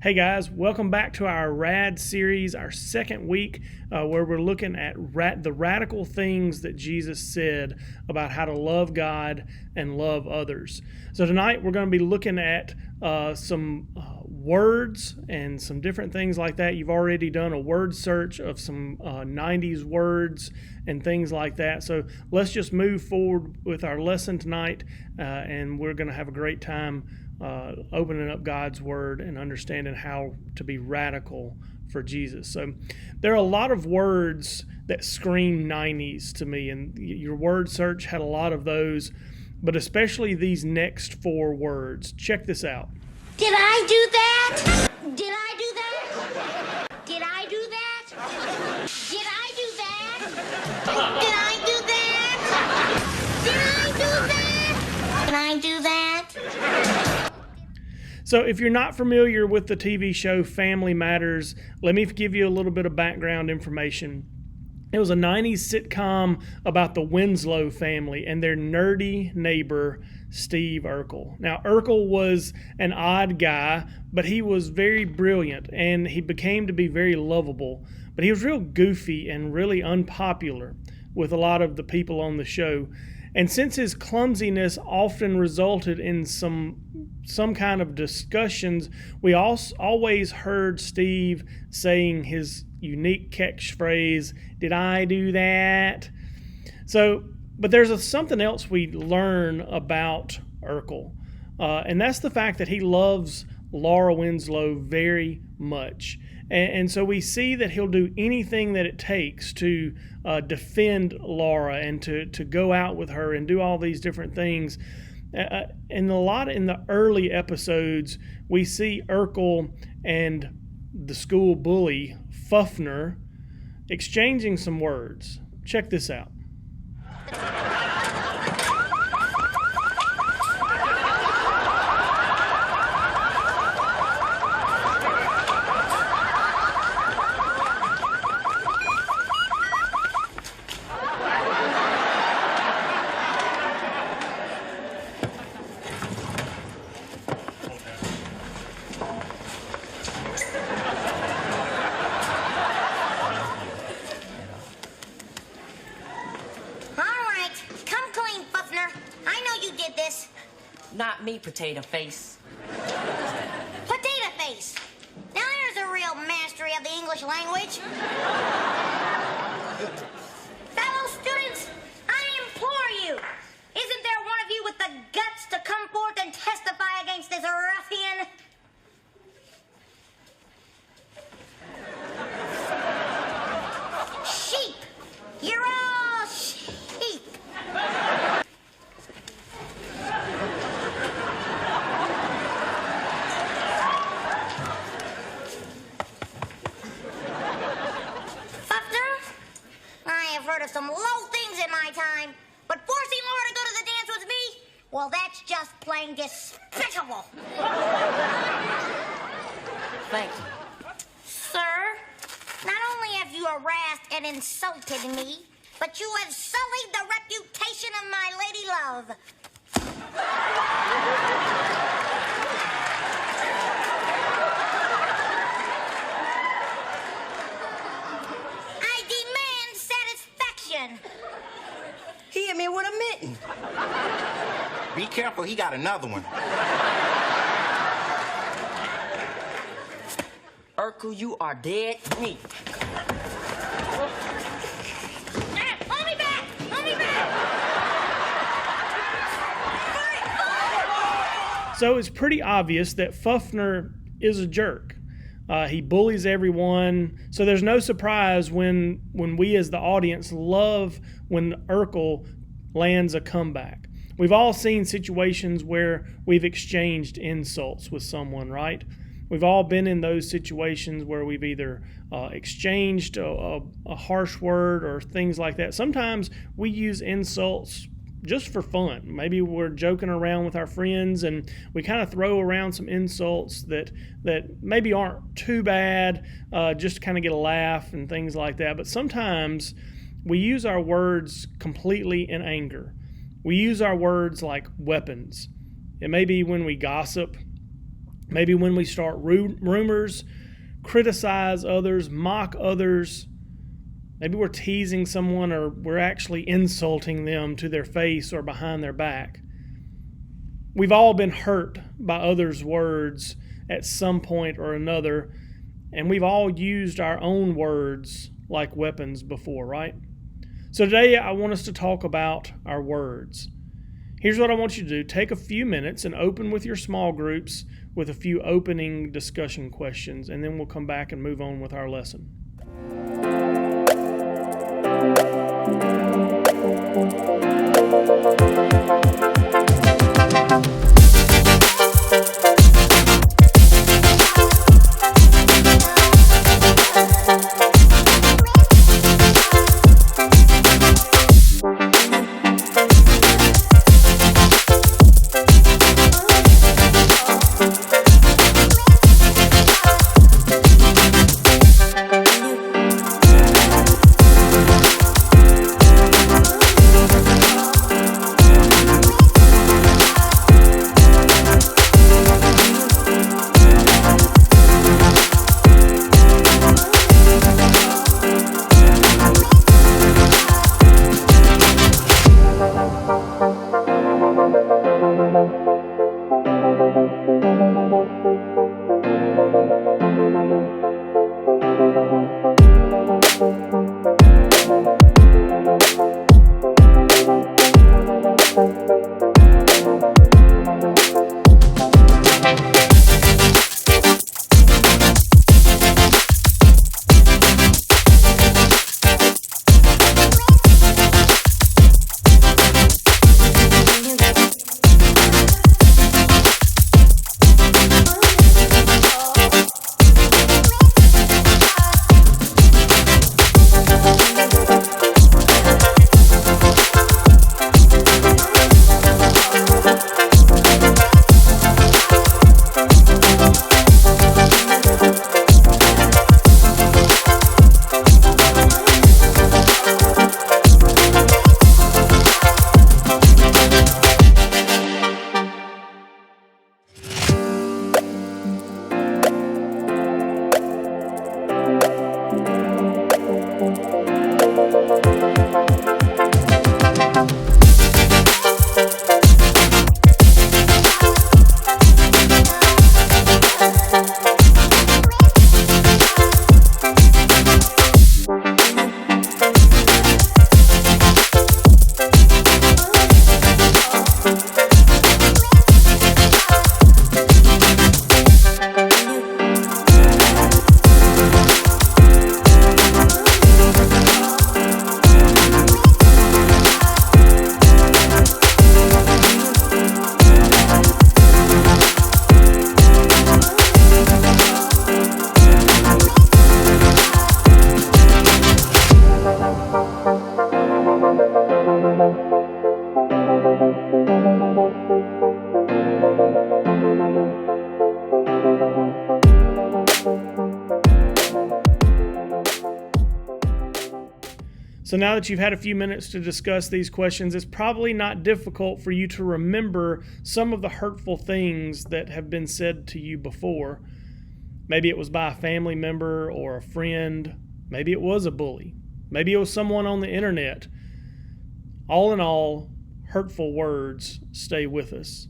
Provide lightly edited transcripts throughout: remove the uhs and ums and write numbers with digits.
Hey guys, welcome back to our RAD series, our second week, where we're looking at the radical things that Jesus said about how to love God and love others. So tonight we're going to be looking at some words and some different things like that. You've already done a word search of some 90s words and things like that. So let's just move forward with our lesson tonight, and we're going to have a great time opening up God's Word and understanding how to be radical for Jesus. So there are a lot of words that scream 90s to me, and your word search had a lot of those, but especially these next four words. Check this out. Did I do that? Did I do that? Did I do that? Did I do that? Did I do that? Did I do that? Did I do that? So if you're not familiar with the TV show Family Matters, let me give you a little bit of background information. It was a 90s sitcom about the Winslow family and their nerdy neighbor, Steve Urkel. Now, Urkel was an odd guy, but he was very brilliant, and he became to be very lovable. But he was real goofy and really unpopular with a lot of the people on the show. And since his clumsiness often resulted in some kind of discussions, we always heard Steve saying his unique catchphrase, "Did I do that?" So, but there's something else we learn about Urkel, and that's the fact that he loves Laura Winslow very much. And so we see that he'll do anything that it takes to defend Laura and to go out with her and do all these different things. And a lot in the early episodes, we see Urkel and the school bully, Fufner, exchanging some words. Check this out. Not me, Potato Face. Potato Face! Now there's a real mastery of the English language. Fellow students, I implore you, isn't there one of you with the guts to come forth and testify against this ruffian? Sheep! You're all sheep! Of some low things in my time, but forcing Laura to go to the dance with me, well, that's just plain despicable. Thank you. Sir, not only have you harassed and insulted me, but you have sullied the reputation of my lady love. He hit me with a mitten. Be careful, he got another one. Urkel, you are dead meat. Hold me back! Hold me back! So it's pretty obvious that Fufner is a jerk. He bullies everyone, so there's no surprise when we as the audience love when Urkel lands a comeback. We've all seen situations where we've exchanged insults with someone, right? We've all been in those situations where we've either exchanged a harsh word or things like that. Sometimes we use insults just for fun. Maybe we're joking around with our friends and we kind of throw around some insults that maybe aren't too bad, just to kind of get a laugh and things like that. But sometimes we use our words completely in anger. We use our words like weapons. It may be when we gossip. Maybe when we start rumors, criticize others, mock others. Maybe we're teasing someone or we're actually insulting them to their face or behind their back. We've all been hurt by others' words at some point or another, and we've all used our own words like weapons before, right? So today I want us to talk about our words. Here's what I want you to do. Take a few minutes and open with your small groups with a few opening discussion questions, and then we'll come back and move on with our lesson. So now that you've had a few minutes to discuss these questions, it's probably not difficult for you to remember some of the hurtful things that have been said to you before. Maybe it was by a family member or a friend. Maybe it was a bully. Maybe it was someone on the internet. All in all, hurtful words stay with us.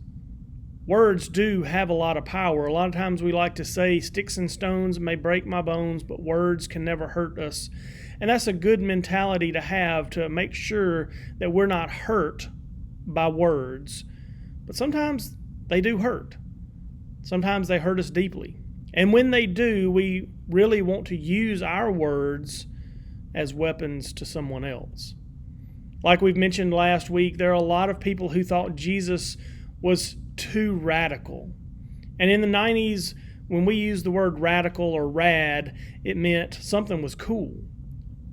Words do have a lot of power. A lot of times we like to say, sticks and stones may break my bones, but words can never hurt us. And that's a good mentality to have, to make sure that we're not hurt by words. But sometimes they do hurt. Sometimes they hurt us deeply. And when they do, we really want to use our words as weapons to someone else. Like we've mentioned last week, there are a lot of people who thought Jesus was too radical. And in the 90s, when we used the word radical or rad, it meant something was cool.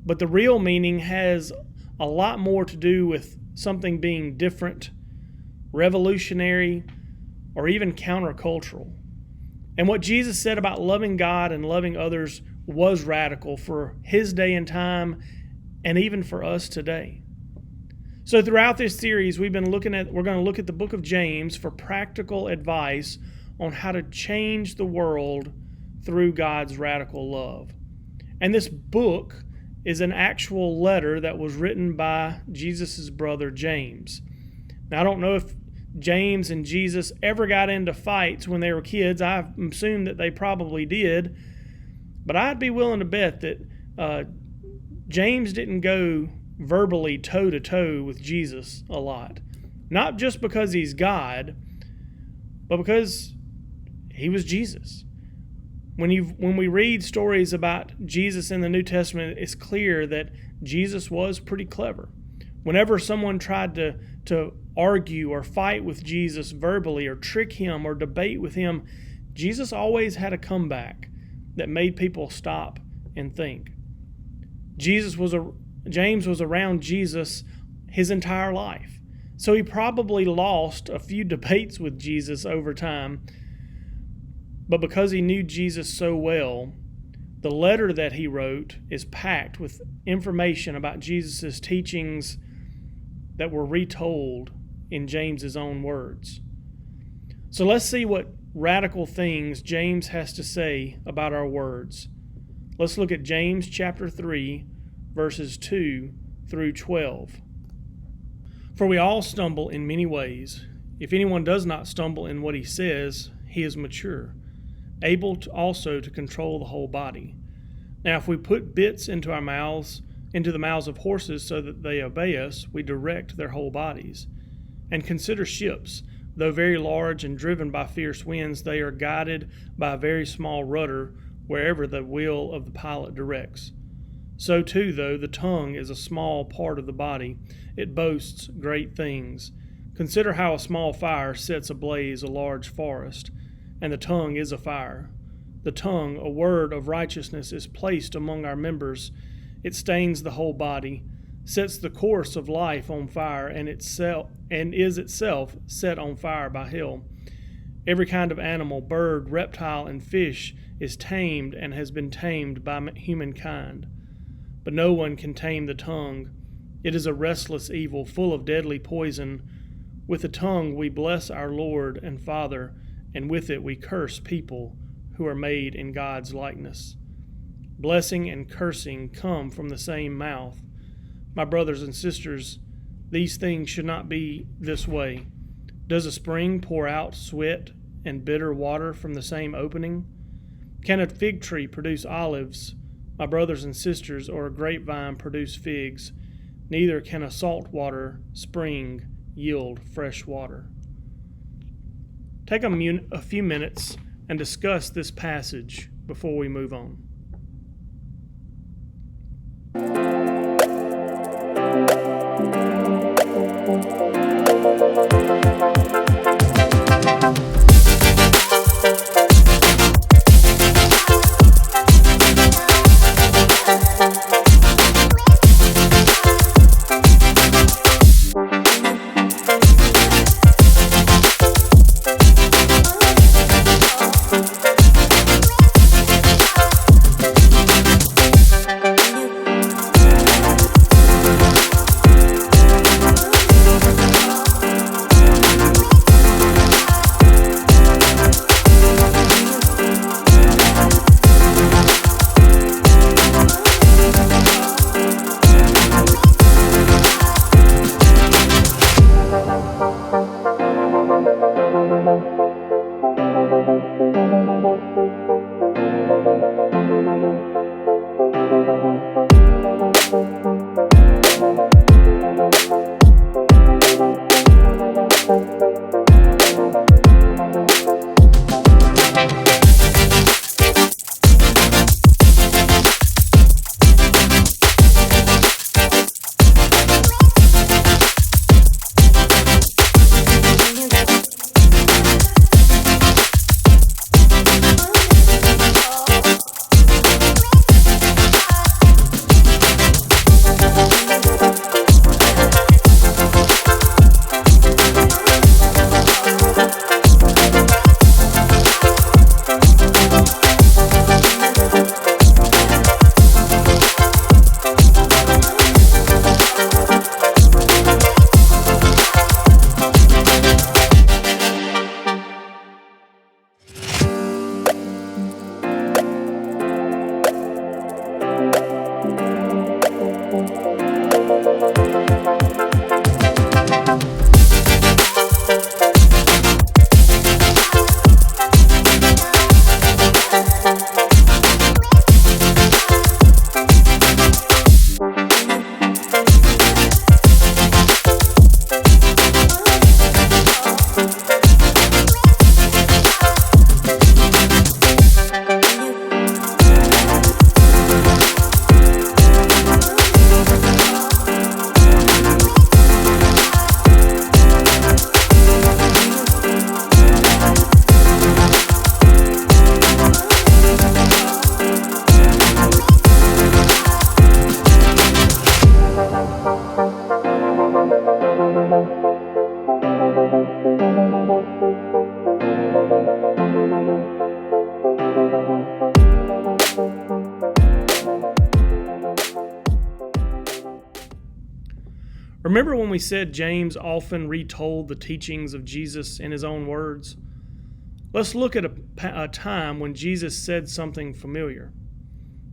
But the real meaning has a lot more to do with something being different, revolutionary, or even countercultural. And what Jesus said about loving God and loving others was radical for his day and time, and even for us today. So throughout this series, we're going to look at the book of James for practical advice on how to change the world through God's radical love. And this book is an actual letter that was written by Jesus' brother James. Now, I don't know if James and Jesus ever got into fights when they were kids. I assume that they probably did. But I'd be willing to bet that James didn't go verbally toe-to-toe with Jesus a lot. Not just because he's God, but because he was Jesus. When we read stories about Jesus in the New Testament, it's clear that Jesus was pretty clever. Whenever someone tried to argue or fight with Jesus verbally or trick him or debate with him, Jesus always had a comeback that made people stop and think. James was around Jesus his entire life. So he probably lost a few debates with Jesus over time. But because he knew Jesus so well, the letter that he wrote is packed with information about Jesus' teachings that were retold in James's own words. So let's see what radical things James has to say about our words. Let's look at James chapter 3, verses 2 through 12. For we all stumble in many ways. If anyone does not stumble in what he says, he is mature, able also to control the whole body. Now, if we put bits into the mouths of horses so that they obey us, we direct their whole bodies. And consider ships. Though very large and driven by fierce winds, they are guided by a very small rudder wherever the will of the pilot directs. So too, though the tongue is a small part of the body, it boasts great things. Consider how a small fire sets ablaze a large forest, and the tongue is a fire. The tongue, a word of righteousness, is placed among our members. It stains the whole body, sets the course of life on fire, and is itself set on fire by hell. Every kind of animal, bird, reptile, and fish is tamed and has been tamed by humankind. But no one can tame the tongue. It is a restless evil, full of deadly poison. With the tongue we bless our Lord and Father, and with it we curse people who are made in God's likeness. Blessing and cursing come from the same mouth. My brothers and sisters, these things should not be this way. Does a spring pour out sweat and bitter water from the same opening? Can a fig tree produce olives, my brothers and sisters, or a grapevine produce figs? Neither can a saltwater spring yield fresh water. Take a few minutes and discuss this passage before we move on. Remember when we said James often retold the teachings of Jesus in his own words? Let's look at a time when Jesus said something familiar.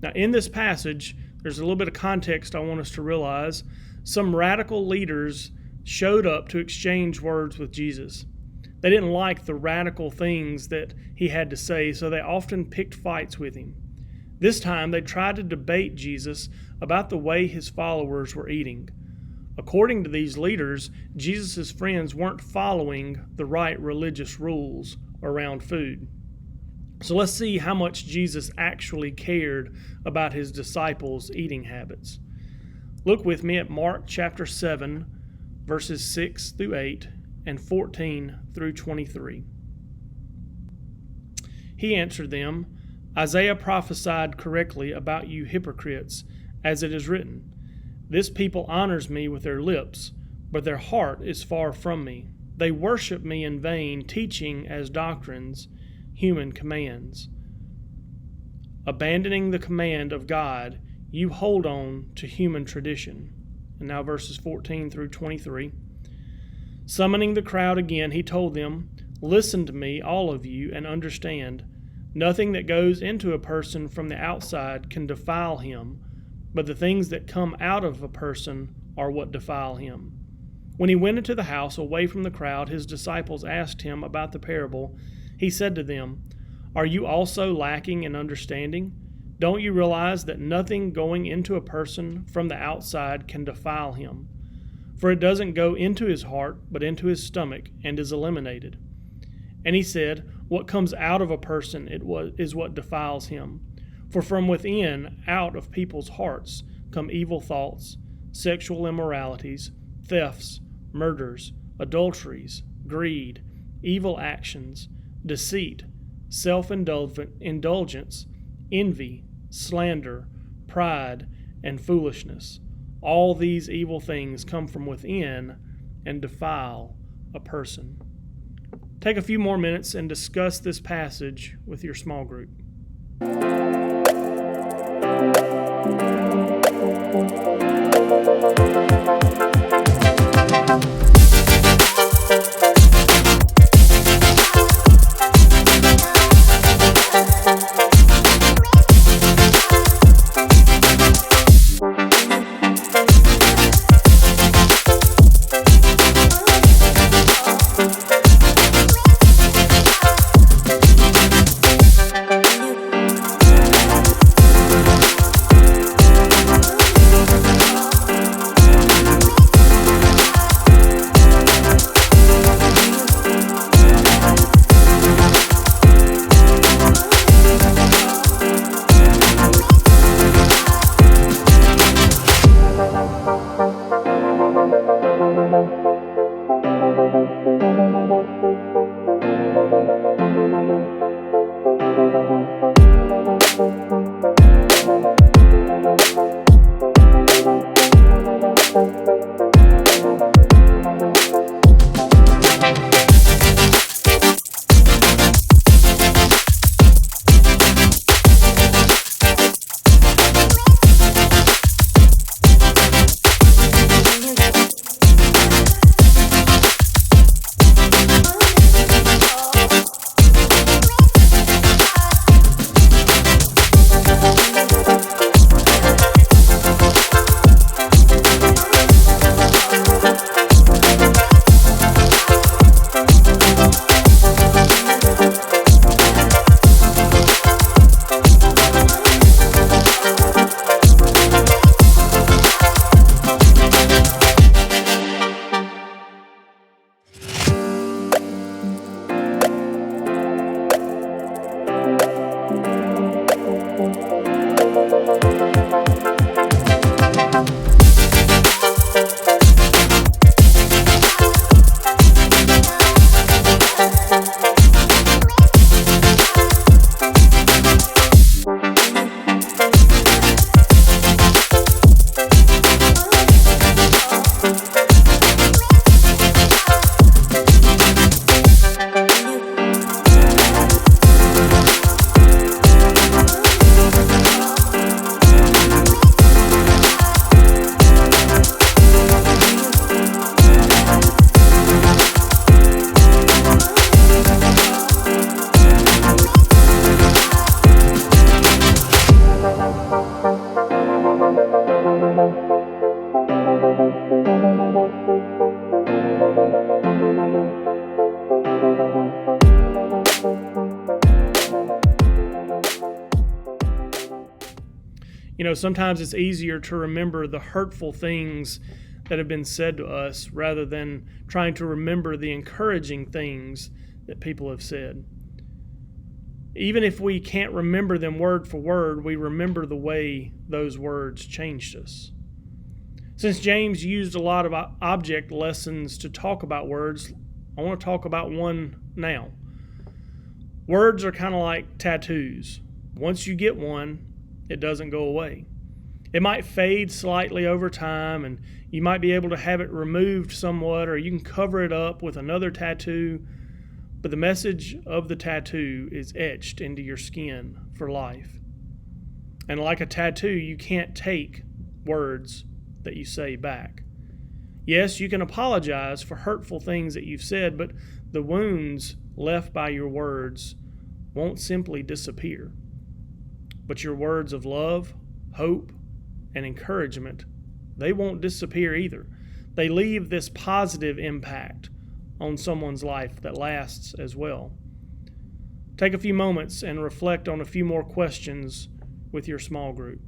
Now, in this passage, there's a little bit of context I want us to realize. Some radical leaders showed up to exchange words with Jesus. They didn't like the radical things that he had to say, so they often picked fights with him. This time, they tried to debate Jesus about the way his followers were eating. According to these leaders, Jesus' friends weren't following the right religious rules around food. So let's see how much Jesus actually cared about his disciples' eating habits. Look with me at Mark chapter 7, verses 6 through 8 and 14 through 23. He answered them, Isaiah prophesied correctly about you hypocrites, as it is written, This people honors me with their lips, but their heart is far from me. They worship me in vain, teaching as doctrines human commands. Abandoning the command of God, you hold on to human tradition. And now verses 14 through 23. Summoning the crowd again, he told them, Listen to me, all of you, and understand. Nothing that goes into a person from the outside can defile him, but the things that come out of a person are what defile him. When he went into the house away from the crowd, his disciples asked him about the parable. He said to them, Are you also lacking in understanding? Don't you realize that nothing going into a person from the outside can defile him? For it doesn't go into his heart, but into his stomach, and is eliminated. And he said, What comes out of a person is what defiles him. For from within, out of people's hearts, come evil thoughts, sexual immoralities, thefts, murders, adulteries, greed, evil actions, deceit, self-indulgence, envy, slander, pride, and foolishness. All these evil things come from within and defile a person. Take a few more minutes and discuss this passage with your small group. Sometimes it's easier to remember the hurtful things that have been said to us rather than trying to remember the encouraging things that people have said. Even if we can't remember them word for word, we remember the way those words changed us. Since James used a lot of object lessons to talk about words, I want to talk about one now. Words are kind of like tattoos. Once you get one, it doesn't go away. It might fade slightly over time, and you might be able to have it removed somewhat, or you can cover it up with another tattoo, but the message of the tattoo is etched into your skin for life. And like a tattoo, you can't take words that you say back. Yes, you can apologize for hurtful things that you've said, but the wounds left by your words won't simply disappear. But your words of love, hope, and encouragement, they won't disappear either. They leave this positive impact on someone's life that lasts as well. Take a few moments and reflect on a few more questions with your small group.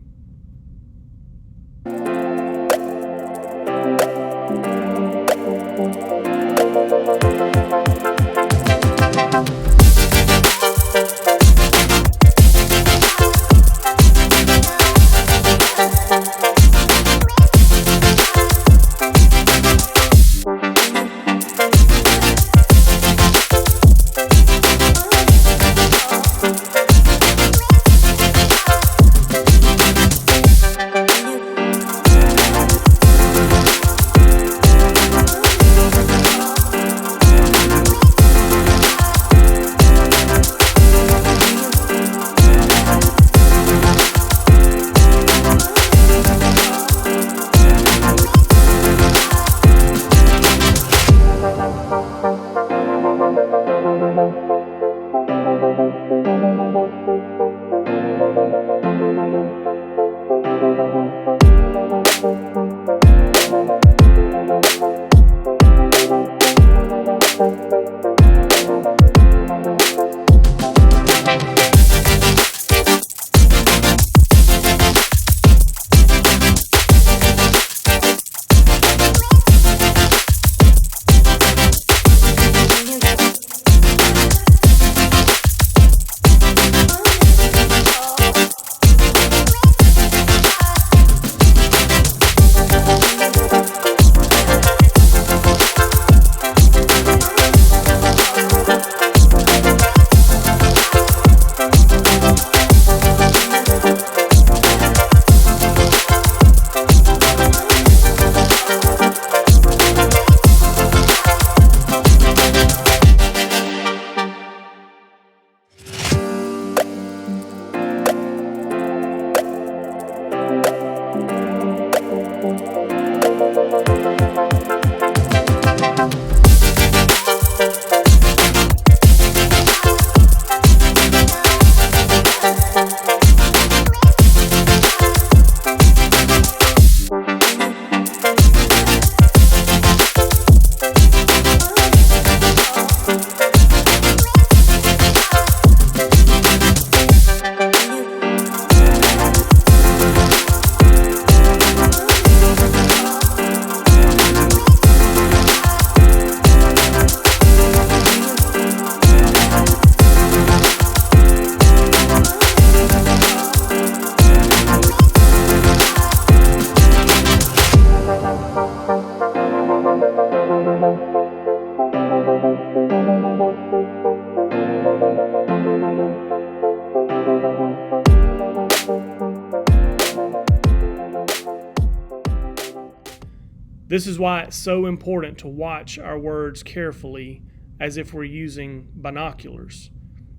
This is why it's so important to watch our words carefully as if we're using binoculars.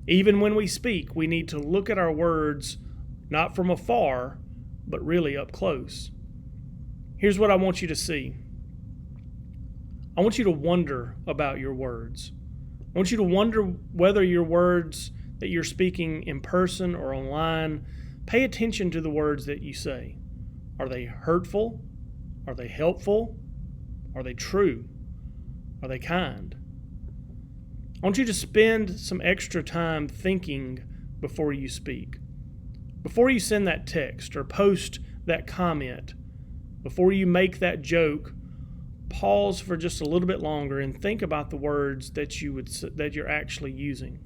Even when we speak, we need to look at our words not from afar, but really up close. Here's what I want you to see. I want you to wonder about your words. I want you to wonder whether your words that you're speaking in person or online, pay attention to the words that you say. Are they hurtful? Are they helpful? Are they true? Are they kind? I want you to spend some extra time thinking before you speak. Before you send that text or post that comment, before you make that joke, pause for just a little bit longer and think about the words that you're actually using.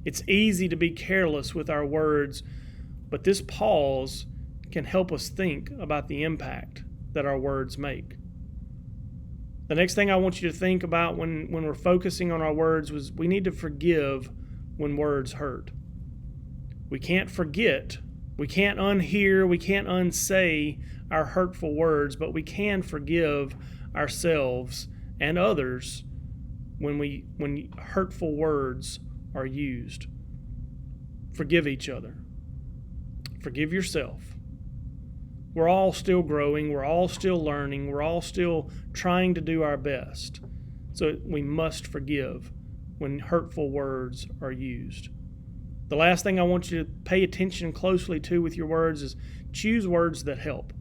It's easy to be careless with our words, but this pause can help us think about the impact that our words make. The next thing I want you to think about when we're focusing on our words was we need to forgive when words hurt. We can't forget, we can't unhear, we can't unsay our hurtful words, but we can forgive ourselves and others when hurtful words are used. Forgive each other. Forgive yourself. We're all still growing, we're all still learning, we're all still trying to do our best. So we must forgive when hurtful words are used. The last thing I want you to pay attention closely to with your words is choose words that help.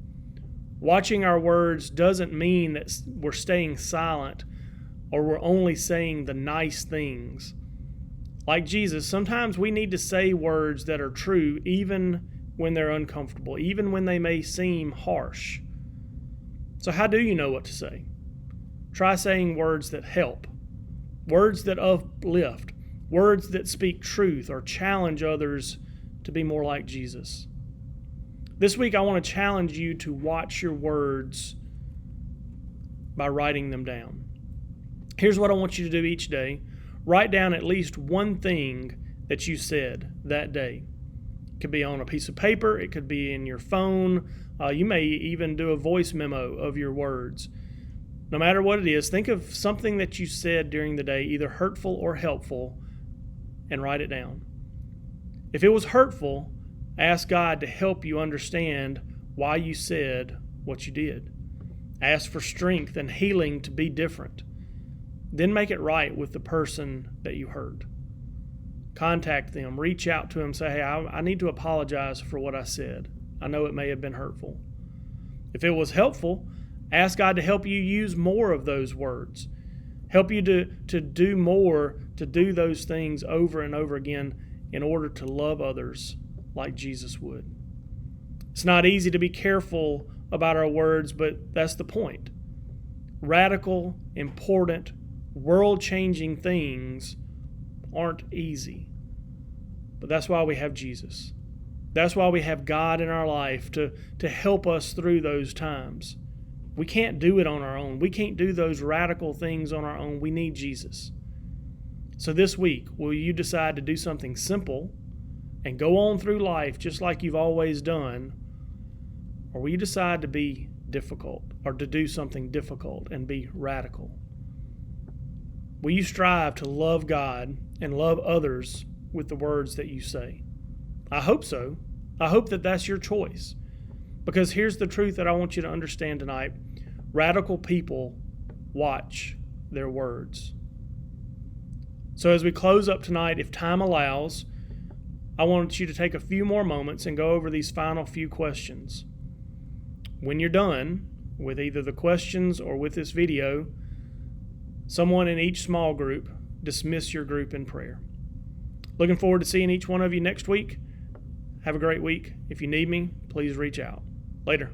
Watching our words doesn't mean that we're staying silent or we're only saying the nice things. Like Jesus, sometimes we need to say words that are true even when they're uncomfortable, even when they may seem harsh. So how do you know what to say? Try saying words that help, words that uplift, words that speak truth or challenge others to be more like Jesus. This week I want to challenge you to watch your words by writing them down. Here's what I want you to do each day. Write down at least one thing that you said that day. It could be on a piece of paper. It could be in your phone. You may even do a voice memo of your words. No matter what it is, think of something that you said during the day, either hurtful or helpful, and write it down. If it was hurtful, ask God to help you understand why you said what you did. Ask for strength and healing to be different. Then make it right with the person that you hurt. Contact them, reach out to them, say, hey, I need to apologize for what I said. I know it may have been hurtful. If it was helpful, ask God to help you use more of those words. Help you to do more, to do those things over and over again in order to love others like Jesus would. It's not easy to be careful about our words, but that's the point. Radical, important, world-changing things aren't easy. But that's why we have Jesus. That's why we have God in our life to help us through those times. We can't do it on our own. We can't do those radical things on our own. We need Jesus. So this week, will you decide to do something simple and go on through life just like you've always done? Or will you decide to be difficult or to do something difficult and be radical? Will you strive to love God and love others with the words that you say? I hope so. I hope that that's your choice. Because here's the truth that I want you to understand tonight. Radical people watch their words. So as we close up tonight, if time allows, I want you to take a few more moments and go over these final few questions. When you're done with either the questions or with this video, someone in each small group dismiss your group in prayer. Looking forward to seeing each one of you next week. Have a great week. If you need me, please reach out. Later.